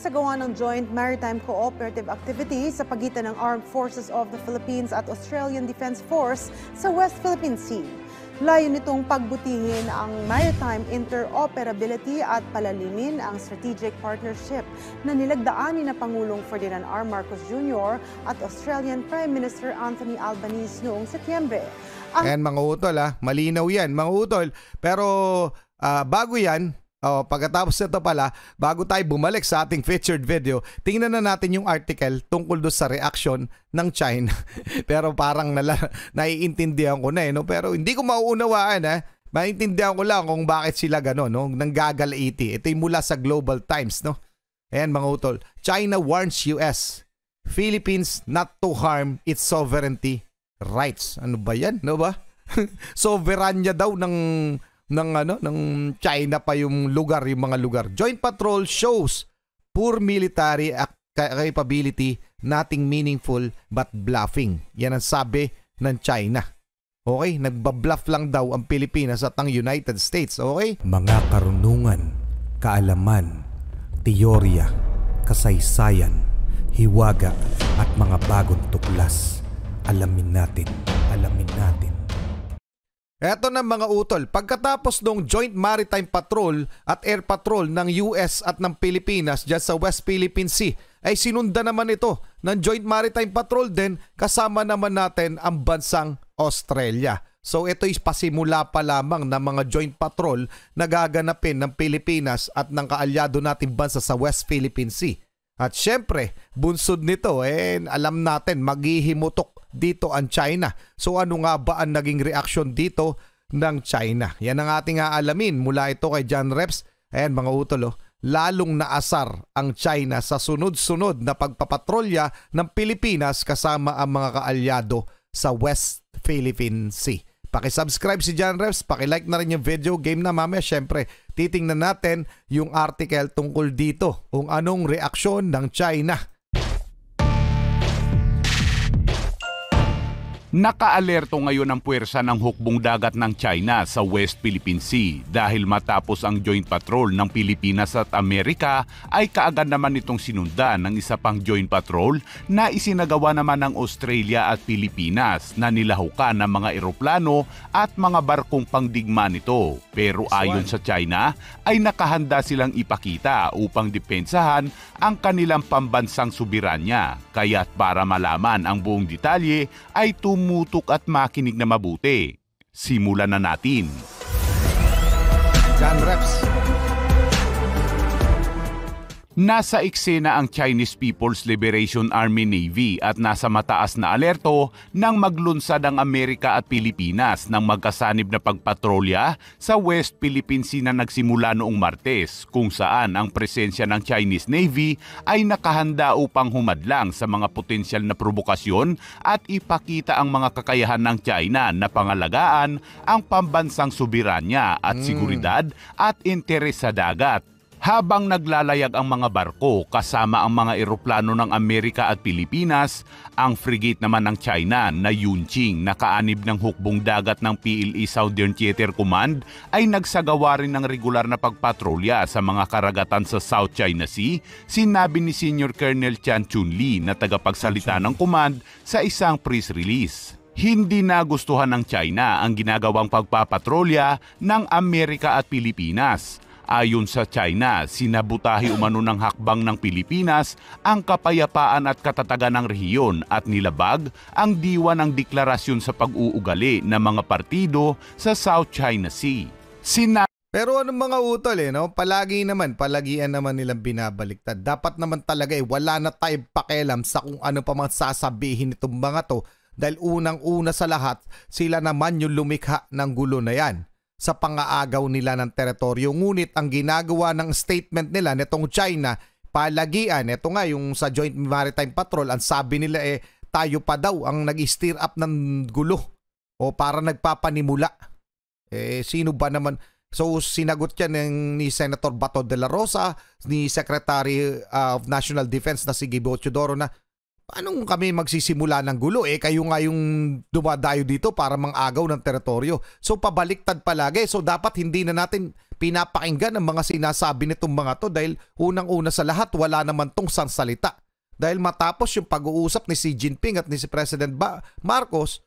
Sa gawa ng Joint Maritime Cooperative Activity sa pagitan ng Armed Forces of the Philippines at Australian Defense Force sa West Philippine Sea. Layo nitong pagbutihin ang maritime interoperability at palalimin ang strategic partnership na nilagdaan ni Pangulong Ferdinand R. Marcos Jr. at Australian Prime Minister Anthony Albanese noong Setyembre. Ayan mga utol malinaw yan mga utol. Pero bago yan, pagkatapos nito pala, bago tayo bumalik sa ating featured video, tingnan na natin yung article tungkol doon sa reaction ng China. Pero parang naiintindihan ko na no? Pero hindi ko mauunawaan Maintindihan ko lang kung bakit sila gano'n, no? Nanggagalaiti. Ito yung mula sa Global Times, no? Ayan mga utol. China warns US, Philippines not to harm its sovereignty rights. Ano ba yan? No ba? Soberanya daw ng China pa yung mga lugar. Joint patrol shows poor military capability, nothing meaningful but bluffing. Yan ang sabi ng China. Okay, nagbabluff lang daw ang Pilipinas at ang United States. Okay? Mga karunungan, kaalaman, teorya, kasaysayan, hiwaga at mga bagong tuklas. Alamin natin. Eto na mga utol, pagkatapos ng Joint Maritime Patrol at Air Patrol ng US at ng Pilipinas dyan sa West Philippine Sea, ay sinunda naman ito ng Joint Maritime Patrol din, kasama naman natin ang bansang Australia. So ito is pasimula pa lamang ng mga joint patrol na gaganapin ng Pilipinas at ng kaalyado nating bansa sa West Philippine Sea. At syempre, bunsod nito, alam natin, maghihimutok dito ang China. So ano nga ba ang naging reaksyon dito ng China? Yan ang ating aalamin mula ito kay John Reps. Ayan mga utol, lalong naasar ang China sa sunod-sunod na pagpapatrolya ng Pilipinas kasama ang mga kaalyado sa West Philippine Sea. Paki-subscribe si John Reps, paki-like na rin yung video. Game na mamaya, syempre, titingnan natin yung article tungkol dito kung anong reaksyon ng China. Nakaalerto ngayon ang puwersa ng hukbong dagat ng China sa West Philippine Sea dahil matapos ang joint patrol ng Pilipinas at Amerika ay kaagad naman itong sinundan ng isa pang joint patrol na isinagawa naman ng Australia at Pilipinas na nilahukan ng mga eroplano at mga barkong pangdigma nito. Pero ayon sa China ay nakahanda silang ipakita upang depensahan ang kanilang pambansang soberanya. Kaya't para malaman ang buong detalye ay tumutok at makinig na mabuti. Simulan na natin. John Reps. Nasa eksena ang Chinese People's Liberation Army Navy at nasa mataas na alerto nang maglunsad ang Amerika at Pilipinas ng magkasanib na pagpatrolya sa West Philippine Sea na nagsimula noong Martes, kung saan ang presensya ng Chinese Navy ay nakahanda upang humadlang sa mga potensyal na provokasyon at ipakita ang mga kakayahan ng China na pangalagaan ang pambansang soberanya at seguridad at interes sa dagat. Habang naglalayag ang mga barko kasama ang mga eroplano ng Amerika at Pilipinas, ang frigate naman ng China na Yunqing na kaanib ng hukbong dagat ng PLA Southern Theater Command ay nagsagawa rin ng regular na pagpatrolya sa mga karagatan sa South China Sea, sinabi ni Senior Colonel Chan Chun-li na tagapagsalita ng command sa isang press release. Hindi nagustuhan ng China ang ginagawang pagpapatrolya ng Amerika at Pilipinas. Ayon sa China, sinabutahi umano ng hakbang ng Pilipinas ang kapayapaan at katatagan ng rehiyon at nilabag ang diwa ng deklarasyon sa pag-uugali ng mga partido sa South China Sea. Pero anong mga utol palagian naman nilang binabaliktad. Dapat naman talaga wala na tayong pakialam sa kung ano pa man sasabihin itong mga to dahil unang-una sa lahat, sila naman yung lumikha ng gulo na yan sa pangaagaw nila ng teritoryo. Ngunit ang ginagawa ng statement nila netong China, palagian, ito nga yung sa Joint Maritime Patrol, ang sabi nila tayo pa daw ang nag-stir up ng gulo o para nagpapanimula. Sino ba naman? So sinagot yan ni Senator Bato de la Rosa, ni Secretary of National Defense na si Gibo Chodoro na paano kami magsisimula ng gulo? Kayo nga yung dumadayo dito para mang-agaw ng teritoryo. So pabaliktad palagi. So dapat hindi na natin pinapakinggan ang mga sinasabi nitong mga to dahil unang-una sa lahat wala naman tong sansalita. Dahil matapos yung pag-uusap ni Xi Jinping at ni si President Marcos,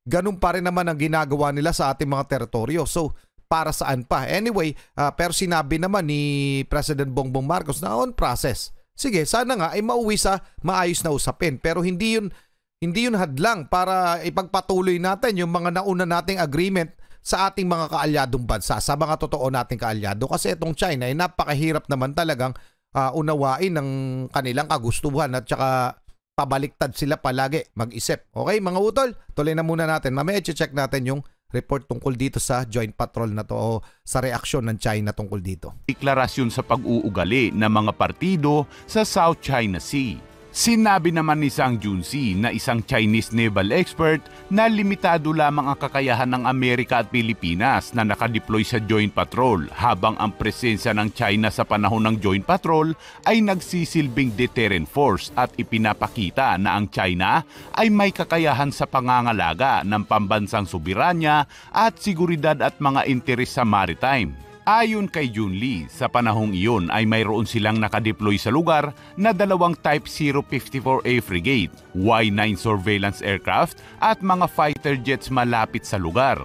ganun pa rin naman ang ginagawa nila sa ating mga teritoryo. So para saan pa? Anyway, pero sinabi naman ni President Bongbong Marcos na on process. Sige, sana nga ay mauwi sa maayos na usapin. Pero hindi yun hadlang para ipagpatuloy natin yung mga nauna nating agreement sa ating mga kaalyadong bansa, sa mga totoo nating kaalyado. Kasi itong China ay napakahirap naman talagang unawain ng kanilang kagustuhan at saka pabaliktad sila palagi mag-isip. Okay mga utol, tuloy na muna natin. Mamaya i-check natin yung report tungkol dito sa joint patrol na to o sa reaksyon ng China tungkol dito. Deklarasyon sa pag-uugali ng mga partido sa South China Sea. Sinabi naman ni Zhang Junxi na isang Chinese naval expert na limitado lamang ang kakayahan ng Amerika at Pilipinas na nakadeploy sa joint patrol habang ang presensya ng China sa panahon ng joint patrol ay nagsisilbing deterrent force at ipinapakita na ang China ay may kakayahan sa pangangalaga ng pambansang soberanya at seguridad at mga interes sa maritime. Ayon kay Junli, sa panahong iyon ay mayroon silang nakadeploy sa lugar na dalawang Type 054A frigate, Y-9 surveillance aircraft at mga fighter jets malapit sa lugar.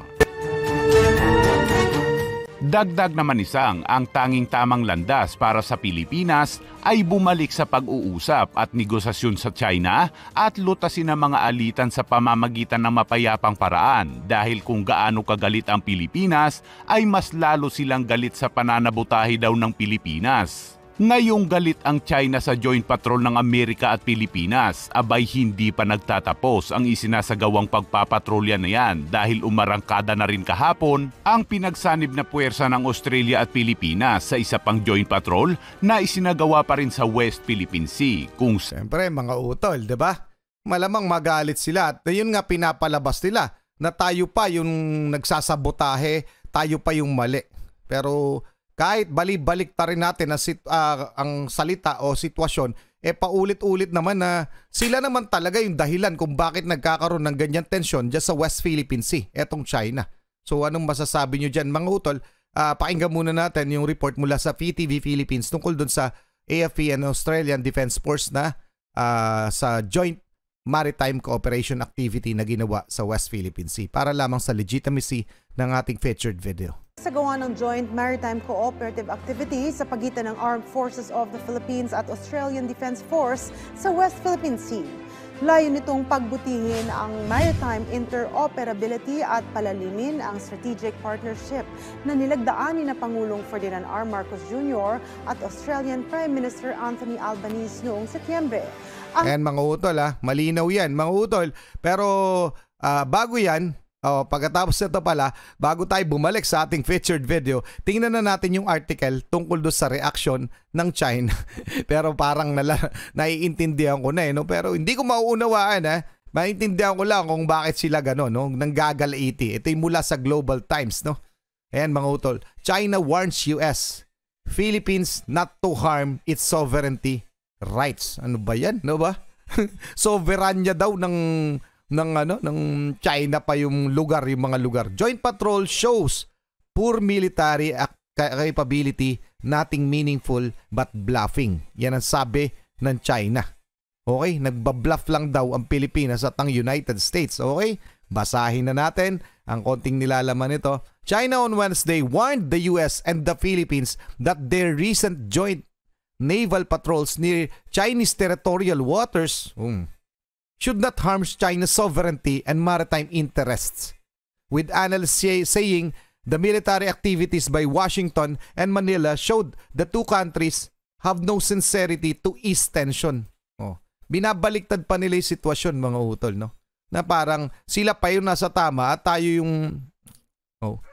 Dagdag naman isang, ang tanging tamang landas para sa Pilipinas ay bumalik sa pag-uusap at negosasyon sa China at lutasin ang mga alitan sa pamamagitan ng mapayapang paraan dahil kung gaano kagalit ang Pilipinas ay mas lalo silang galit sa pananabutahe daw ng Pilipinas. Ngayong galit ang China sa joint patrol ng Amerika at Pilipinas, abay hindi pa nagtatapos ang isinasagawang pagpapatrolya na yan dahil umarangkada na rin kahapon ang pinagsanib na puwersa ng Australia at Pilipinas sa isa pang joint patrol na isinagawa pa rin sa West Philippine Sea. Kung Siyempre mga utol, di ba? Malamang magalit sila at yun nga pinapalabas nila na tayo pa yung nagsasabotahe, tayo pa yung mali. Pero kahit balik ta rin natin ang salita o sitwasyon, paulit-ulit naman na sila naman talaga yung dahilan kung bakit nagkakaroon ng ganyan tensyon dyan sa West Philippine Sea, etong China. So anong masasabi nyo dyan mga utol? Pakinggan muna natin yung report mula sa PTV Philippines tungkol dun sa AFP and Australian Defense Force na sa Joint Maritime Cooperation Activity na ginawa sa West Philippine Sea para lamang sa legitimacy ng ating featured video. Sa gawa ng Joint Maritime Cooperative Activity sa pagitan ng Armed Forces of the Philippines at Australian Defense Force sa West Philippine Sea. Layo nitong pagbutihin ang maritime interoperability at palalimin ang strategic partnership na nilagdaan ni Pangulong Ferdinand R. Marcos Jr. at Australian Prime Minister Anthony Albanese noong Setyembre. Ayan mga utol malinaw yan mga utol. Pero bago yan, pagkatapos nito pala, bago tayo bumalik sa ating featured video, tingnan na natin yung article tungkol doon sa reaction ng China. Pero parang naiintindihan ko na no? Pero hindi ko mauunawaan Maintindihan ko lang kung bakit sila gano'n, no? Nanggagalaiti. Ito yung mula sa Global Times, no? Ayan mga utol. China warns US, Philippines not to harm its sovereignty rights. Ano ba yan? No ba? Soberanya daw ng China pa yung mga lugar. Joint patrol shows poor military capability, nothing meaningful but bluffing. Yan ang sabi ng China. Okay, nagbabluff lang daw ang Pilipinas at ang United States. Okay, basahin na natin ang konting nilalaman nito. China on Wednesday warned the US and the Philippines that their recent joint naval patrols near Chinese territorial waters should not harm China's sovereignty and maritime interests, with analysts saying the military activities by Washington and Manila showed the two countries have no sincerity to ease tension. Binabaliktad pa nila yung sitwasyon mga utol, no? Na parang sila pa yung nasa tama at tayo yung...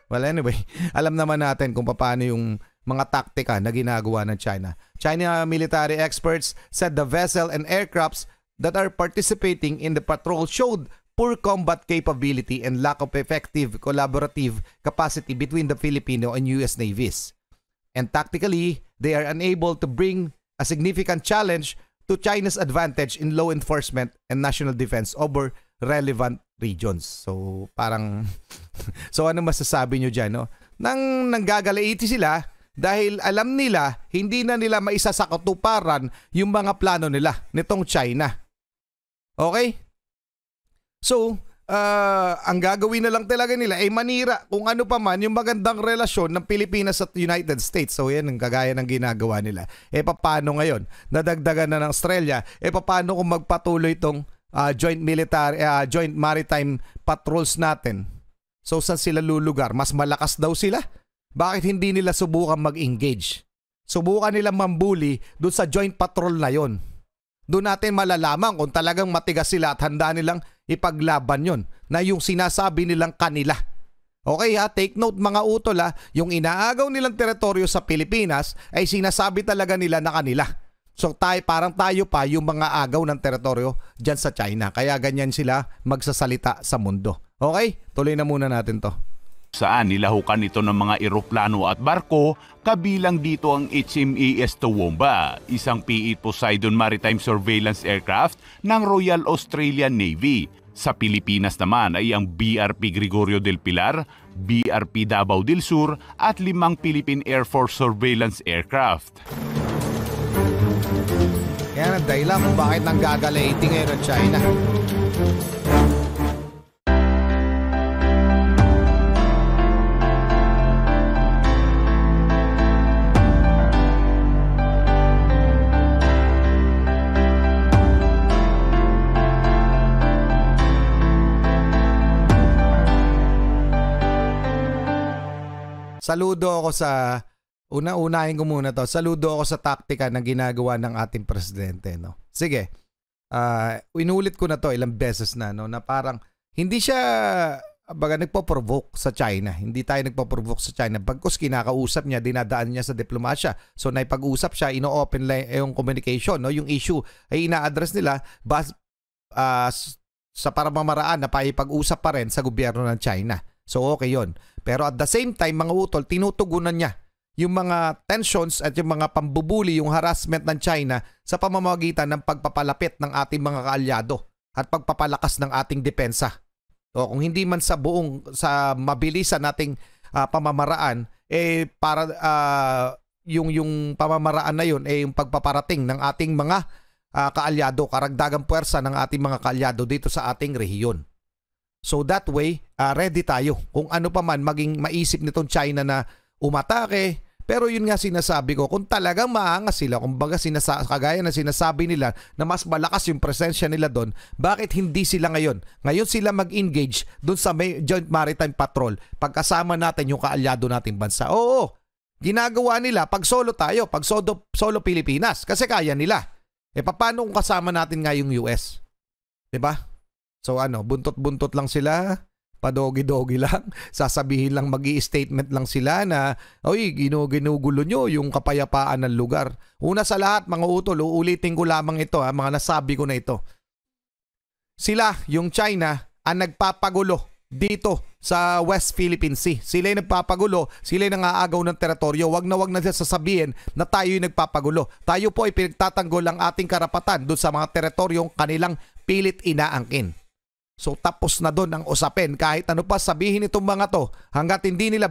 well anyway, alam naman natin kung paano yung mga taktika na ginagawa ng China. China military experts said the vessel and aircrafts that are participating in the patrol showed poor combat capability and lack of effective collaborative capacity between the Filipino and US navies. And tactically, they are unable to bring a significant challenge to China's advantage in law enforcement and national defense over relevant regions. So parang so ano masasabi nyo dyan, no? Nanggagalaiti sila dahil alam nila hindi na nila maisa sa katuparan yung mga plano nila nitong China. Okay? So, ang gagawin na lang talaga nila ay manira kung ano pa man yung magandang relasyon ng Pilipinas at United States. So yan ang kagaya ng ginagawa nila. Paano ngayon? Nadagdagan na ng Australia. Paano kung magpatuloy itong joint maritime patrols natin? So saan sila lulugar? Mas malakas daw sila? Bakit hindi nila subukan mag-engage? Subukan nila mambuli doon sa joint patrol na yon. Doon natin malalaman kung talagang matigas sila at handa nilang ipaglaban yon na yung sinasabi nilang kanila. Okay ha, take note mga utol ha, yung inaagaw nilang teritoryo sa Pilipinas ay sinasabi talaga nila na kanila. So parang tayo pa yung mga agaw ng teritoryo dyan sa China. Kaya ganyan sila magsasalita sa mundo. Okay, tuloy na muna natin to. Saan nilahukan ito ng mga eroplano at barko, kabilang dito ang HMAS Toowoomba, isang P-8 Poseidon Maritime Surveillance Aircraft ng Royal Australian Navy. Sa Pilipinas naman ay ang BRP Gregorio del Pilar, BRP Davao del Sur at 5 Philippine Air Force Surveillance Aircraft. Yan ang dahilan kung bakit nanggagalaiti ngayon ng China. Saludo ako sa unahin ko muna to. Saludo ako sa taktika na ginagawa ng ating presidente, no. Sige. Inulit ko na to ilang beses na, no, na parang hindi siya nagpo-provoke sa China. Hindi tayo nagpo-provoke sa China. Pagkos kinakausap niya, dinadaan niya sa diplomasya. So naipag-usap siya, ino-open yung communication, no, yung issue ay ina-address nila sa pamamaraan na paipag-usap pa rin sa gobyerno ng China. So okay yon. Pero at the same time, mga utol, tinutugunan niya yung mga tensions at yung mga pambubuli, yung harassment ng China sa pamamagitan ng pagpapalapit ng ating mga kaalyado at pagpapalakas ng ating depensa. O kung hindi man sa mabilisan nating pamamaraan, para yung pamamaraan na yun yung pagpaparating ng ating mga kaalyado, karagdagang puwersa ng ating mga kaalyado dito sa ating rehiyon. So that way, ready tayo kung ano pa man maging maisip nitong China na umatake. Pero yun nga sinasabi ko, kung talagang maangas sila, kung baga kagaya na sinasabi nila na mas malakas yung presensya nila doon, bakit hindi sila ngayon? Ngayon sila mag-engage doon sa Joint Maritime Patrol pagkasama natin yung kaalyado nating bansa. Oo, ginagawa nila pag solo tayo, pag solo Pilipinas, kasi kaya nila. Paano kung kasama natin nga yung US? Diba? So buntot-buntot lang sila, padogi-dogi lang, sasabihin lang, mag-i-statement lang sila na, oy, ginugulo nyo yung kapayapaan ng lugar. Una sa lahat, mga utol, uulitin ko lamang ito, mga nasabi ko na ito. Sila, yung China, ang nagpapagulo dito sa West Philippine Sea. Sila yung nagpapagulo, sila yung nangaagaw ng teritoryo. Wag na sasabihin na tayo yung nagpapagulo. Tayo po ay pinagtatanggol ang ating karapatan doon sa mga teritoryong kanilang pilit inaangkin. So tapos na doon ang usapin. Kahit ano pa sabihin itong mga to, hanggat hindi nila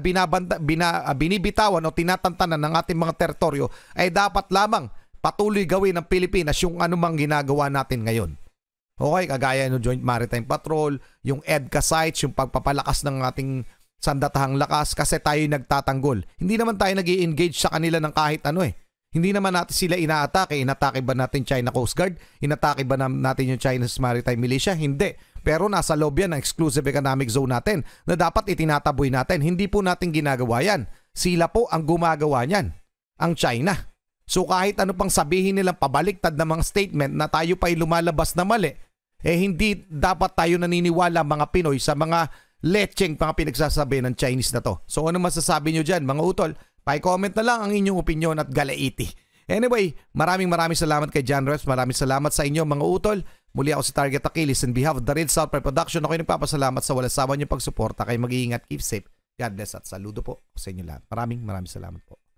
binibitawan o tinatantanan ng ating mga teritoryo, ay dapat lamang patuloy gawin ng Pilipinas yung anumang ginagawa natin ngayon. Okay, kagaya ng Joint Maritime Patrol, yung EDCA sites, yung pagpapalakas ng ating sandatahang lakas kasi tayo nagtatanggol. Hindi naman tayo nag-i-engage sa kanila ng kahit ano Hindi naman natin sila inaatake. Inatake ba natin China Coast Guard? Inatake ba natin yung China's Maritime Militia? Hindi. Pero nasa loob yan ng exclusive economic zone natin na dapat itinataboy natin. Hindi po natin ginagawa yan. Sila po ang gumagawa niyan, ang China. So kahit ano pang sabihin nilang pabaliktad na mga statement na tayo pa'y lumalabas na mali, hindi dapat tayo naniniwala mga Pinoy sa mga lecheng mga pinagsasabi ng Chinese na to. So ano masasabi nyo dyan mga utol? Pa-comment na lang ang inyong opinion at galaiti. Anyway, maraming salamat kay John Reps. Maraming salamat sa inyo mga utol. Muli ako si Target Achilles on behalf of the Real South Production. Ako'y nagpapasalamat sa walang sawa niyong pagsuporta. Kayo mag-iingat, keep safe. God bless at saludo po sa inyo lahat. Maraming salamat po.